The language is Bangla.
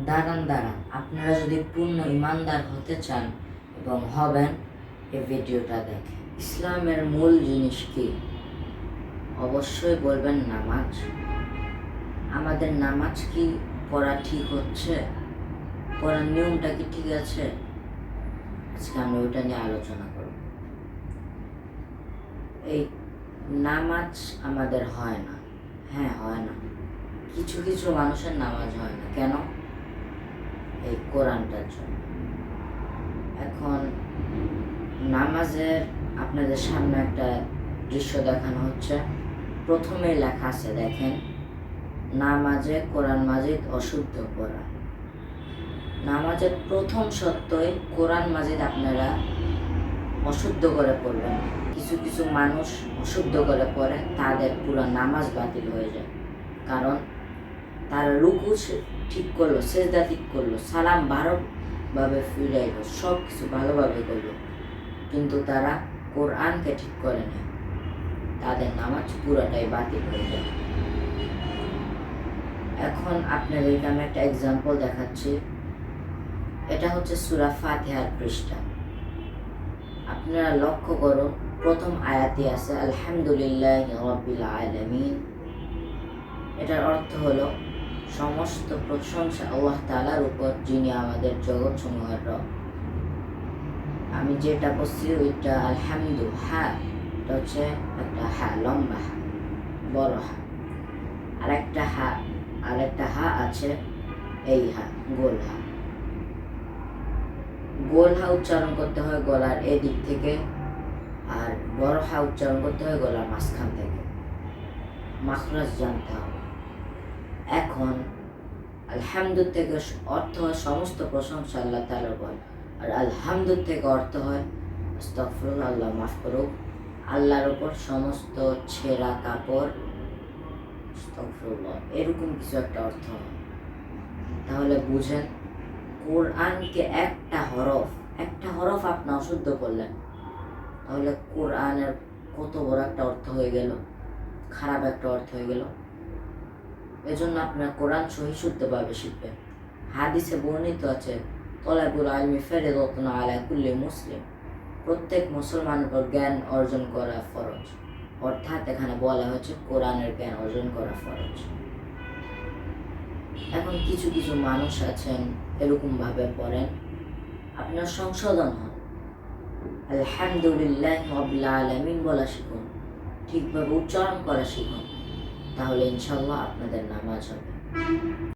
দাঁড়ান দাঁড়ান, আপনারা যদি পূর্ণ ইমানদার হতে চান এবং হবেন, এই ভিডিওটা দেখেন। ইসলামের মূল জিনিস কি? অবশ্যই বলবেন নামাজ। আমাদের নামাজ কি পড়া ঠিক হচ্ছে? পড়ার নিয়মটা কি ঠিক আছে? আজকে আমরা ওইটা নিয়ে আলোচনা করব। এই নামাজ আমাদের হয় না, হ্যাঁ হয় না। কিছু কিছু মানুষের নামাজ হয় না, কেন? এই কোরআনটার জন্য। এখন নামাজের আপনাদের সামনে একটা দৃশ্য দেখানো হচ্ছে। প্রথমেই লেখা আছে, দেখেন, নামাজে কোরআন মাজিদ অশুদ্ধ করা। নামাজের প্রথম সত্যই কোরআন মাজিদ আপনারা অশুদ্ধ করে পড়বেন। কিছু কিছু মানুষ অশুদ্ধ করে পড়ে, তাদের পুরো নামাজ বাতিল হয়ে যায়। কারণ তারা রুকু ঠিক করলো, সেজদা ঠিক করলো, সালাম ভালোভাবে ফিরাইল, সব কিছু ভালোভাবে করলো, কিন্তু তারা কোরআনকে ঠিক করে নেয়, তাদের নামাজ পুরাটাই বাতিল হয়ে যায়। এখন আপনাদেরকে আমি একটা এক্সাম্পল দেখাচ্ছি। এটা হচ্ছে সূরা ফাতিহার পৃষ্ঠা। আপনারা লক্ষ্য করুন, প্রথম আয়াতে আছে আলহামদুলিল্লাহি রাব্বিল আলামিন। এটার অর্থ হলো সমস্ত প্রশংসা আল্লাহ তাআলার উপর, যিনি আমাদের জগৎ সমূহের রব। আমি যেটা বলছি ওইটা আলহামদু, হ্যাঁ, এটা হচ্ছে একটা হ্যাঁ, লম্বা হা, বড় হা। আরেকটা হা আছে, এই হা, গোল হা। গোল হা উচ্চারণ করতে হয় গলার এদিক থেকে, আর বড় হা উচ্চারণ করতে হয় গলার মাঝখান থেকে। মাখরাজ জানতে হবে। এখন আলহামদুল থেকে অর্থ হয় সমস্ত প্রশংসা আল্লাহ তাআলার উপর, আর আলহামদুল থেকে অর্থ হয় আস্তাগফিরুল্লাহ, আল্লাহ মাফ করুক, আল্লাহর উপর সমস্ত ছেঁড়া কাপড়, আস্তাগফিরুল্লাহ, এরকম কিছু একটা অর্থ হয়। তাহলে বুঝেন, কোরআনকে একটা হরফ আপনি অশুদ্ধ করলেন, তাহলে কোরআনের কত বড় একটা অর্থ হয়ে গেল, খারাপ একটা অর্থ হয়ে গেল। এজন্য আপনার কোরআন সহিশুদ্ধভাবে শিখবেন। হাদিসে বর্ণিত আছে, তলাবুল ইলমি ফরিদাতুন আলা কুল্লি মুসলিম, প্রত্যেক মুসলমানের উপর জ্ঞান অর্জন করা ফরজ। অর্থাৎ এখানে বলা হচ্ছে কোরআনের জ্ঞান অর্জন করা ফরজ। এখন কিছু কিছু মানুষ আছেন এরকম ভাবে পড়েন, আপনার সংশোধন হন, আলহামদুলিল্লাহি রাব্বিল আলামিন বলা শিখুন, ঠিকভাবে উচ্চারণ করা শিখুন, তাহলে ইনশাআল্লাহ আপনাদের নামাজ হবে।